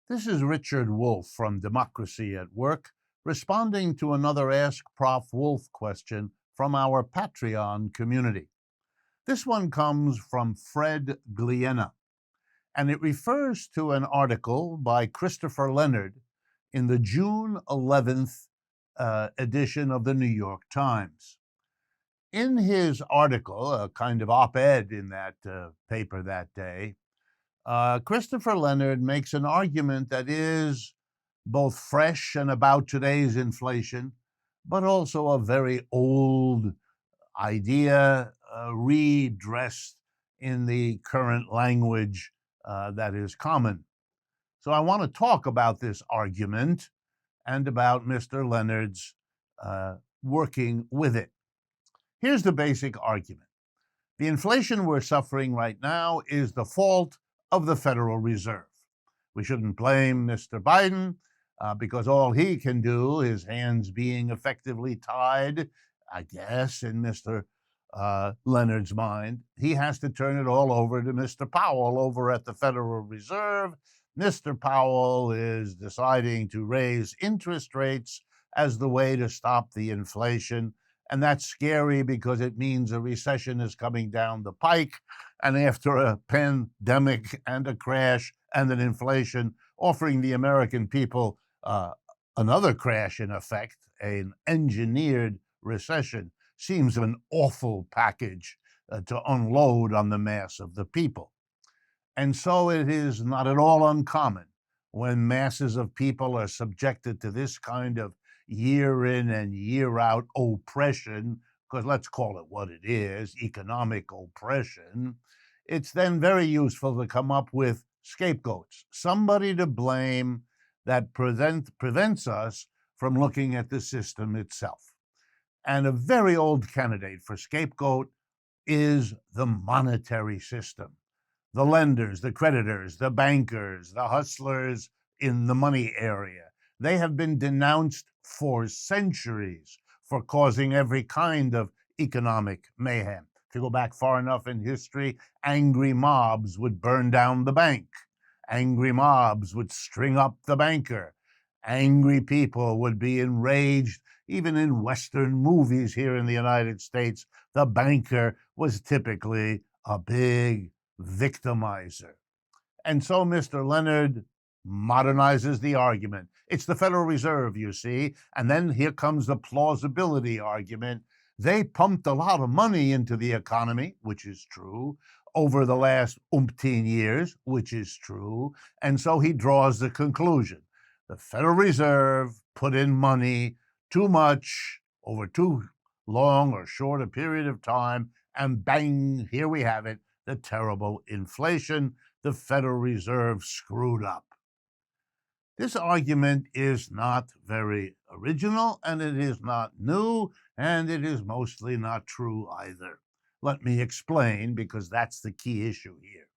This is Richard Wolff from Democracy at Work, responding to another Ask Prof. Wolff question from our Patreon community. This one comes from Fred Gliena, and it refers to an article by Christopher Leonard in the June 11th edition of the New York Times. In his article, a kind of op-ed in that paper that day, Christopher Leonard makes an argument that is both fresh and about today's inflation, but also a very old idea redressed in the current language that is common. So I want to talk about this argument and about Mr. Leonard's working with it. Here's the basic argument. The inflation we're suffering right now is the fault of the Federal Reserve. We shouldn't blame Mr. Biden because all he can do, his hands being effectively tied, I guess, in Mr. Leonard's mind, he has to turn it all over to Mr. Powell over at the Federal Reserve. Mr. Powell is deciding to raise interest rates as the way to stop the inflation. And that's scary because it means a recession is coming down the pike. And after a pandemic and a crash and an inflation, offering the American people another crash in effect, an engineered recession, seems an awful package to unload on the mass of the people. And so it is not at all uncommon when masses of people are subjected to this kind of year in and year out oppression, because let's call it what it is, economic oppression. It's then very useful to come up with scapegoats, somebody to blame that prevents us from looking at the system itself. And a very old candidate for scapegoat is the monetary system. The lenders, the creditors, the bankers, the hustlers in the money area. They have been denounced for centuries for causing every kind of economic mayhem. If you go back far enough in history, angry mobs would burn down the bank. Angry mobs would string up the banker. Angry people would be enraged. Even in Western movies here in the United States, the banker was typically a big victimizer. And so Mr. Leonard modernizes the argument. It's the Federal Reserve, you see, and then here comes the plausibility argument. They pumped a lot of money into the economy, which is true, over the last umpteen years, which is true, and so he draws the conclusion. The Federal Reserve put in money too much over too long or short a period of time, and bang, here we have it, the terrible inflation. The Federal Reserve screwed up. This argument is not very original, and it is not new, and it is mostly not true either. Let me explain, because that's the key issue here.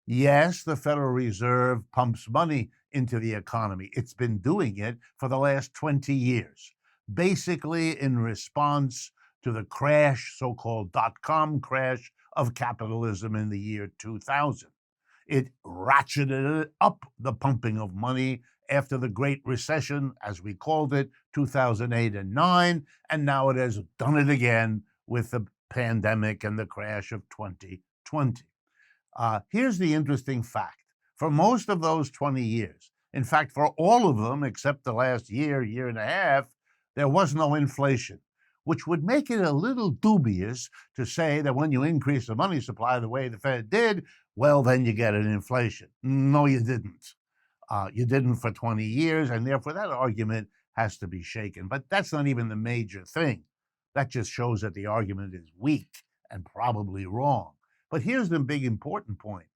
Yes, the Federal Reserve pumps money into the economy. It's been doing it for the last 20 years, basically in response to the crash, so-called dot-com crash of capitalism in the year 2000. It ratcheted up the pumping of money after the Great Recession, as we called it, 2008 and 9, and now it has done it again with the pandemic and the crash of 2020. Here's the interesting fact. For most of those 20 years, in fact, for all of them except the last year, year and a half, there was no inflation, which would make it a little dubious to say that when you increase the money supply the way the Fed did, well, then you get an inflation. No, you didn't. You didn't for 20 years, and therefore that argument has to be shaken. But that's not even the major thing. That just shows that the argument is weak and probably wrong. But here's the big important point.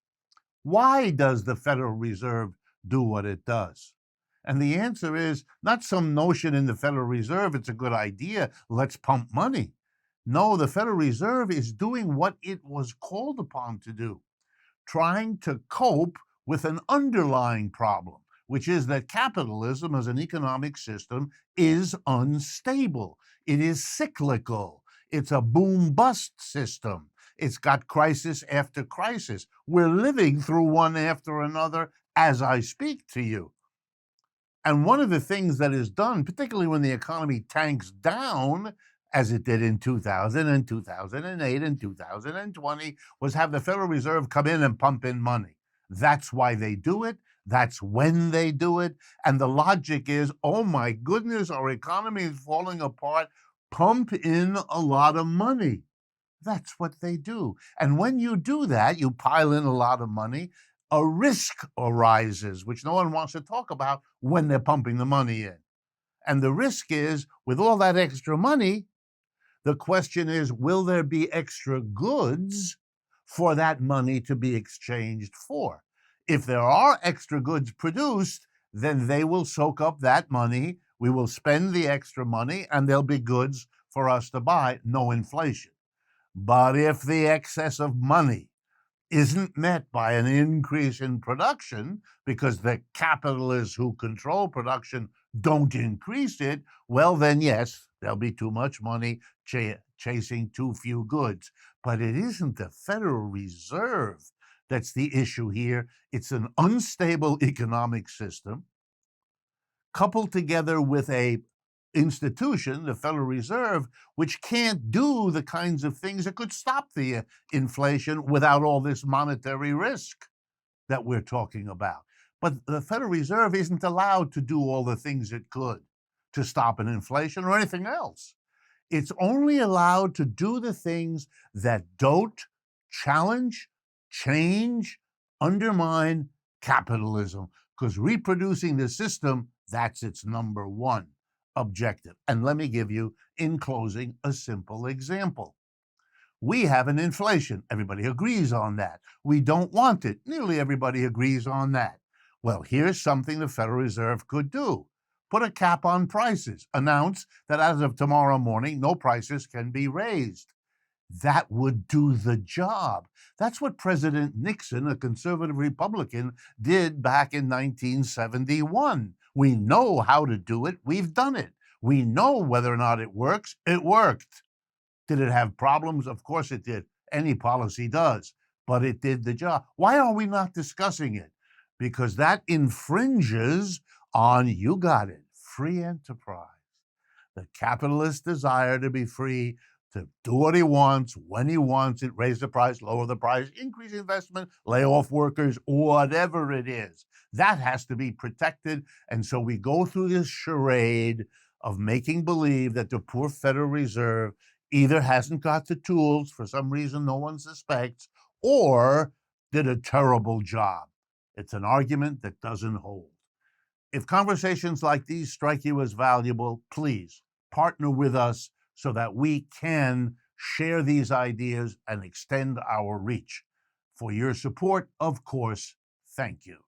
Why does the Federal Reserve do what it does? And the answer is not some notion in the Federal Reserve, it's a good idea, let's pump money. No, the Federal Reserve is doing what it was called upon to do, trying to cope with an underlying problem, which is that capitalism as an economic system is unstable. It is cyclical. It's a boom-bust system. It's got crisis after crisis. We're living through one after another as I speak to you. And one of the things that is done, particularly when the economy tanks down, as it did in 2000 and 2008 and 2020, was have the Federal Reserve come in and pump in money. That's why they do it. That's when they do it. And the logic is, oh my goodness, our economy is falling apart. Pump in a lot of money. That's what they do. And when you do that, you pile in a lot of money, a risk arises, which no one wants to talk about when they're pumping the money in. And the risk is, with all that extra money, the question is, will there be extra goods for that money to be exchanged for? If there are extra goods produced, then they will soak up that money. We will spend the extra money, and there'll be goods for us to buy, no inflation. But if the excess of money isn't met by an increase in production because the capitalists who control production don't increase it, well, then yes, there'll be too much money chasing too few goods. But it isn't the Federal Reserve that's the issue here. It's an unstable economic system coupled together with a institution, the Federal Reserve, which can't do the kinds of things that could stop the inflation without all this monetary risk that we're talking about. But the Federal Reserve isn't allowed to do all the things it could to stop an inflation or anything else. It's only allowed to do the things that don't challenge, change, undermine capitalism, because reproducing the system, that's its number one objective. And let me give you, in closing, a simple example. We have an inflation. Everybody agrees on that. We don't want it. Nearly everybody agrees on that. Well, here's something the Federal Reserve could do. Put a cap on prices. Announce that as of tomorrow morning, no prices can be raised. That would do the job. That's what President Nixon, a conservative Republican, did back in 1971. We know how to do it. We've done it. We know whether or not it works. It worked. Did it have problems? Of course it did. Any policy does. But it did the job. Why are we not discussing it? Because that infringes on, you got it, free enterprise. The capitalist desire to be free, to do what he wants, when he wants it, raise the price, lower the price, increase investment, lay off workers, whatever it is. That has to be protected. And so we go through this charade of making believe that the poor Federal Reserve either hasn't got the tools for some reason no one suspects, or did a terrible job. It's an argument that doesn't hold. If conversations like these strike you as valuable, please partner with us so that we can share these ideas and extend our reach. For your support, of course, thank you.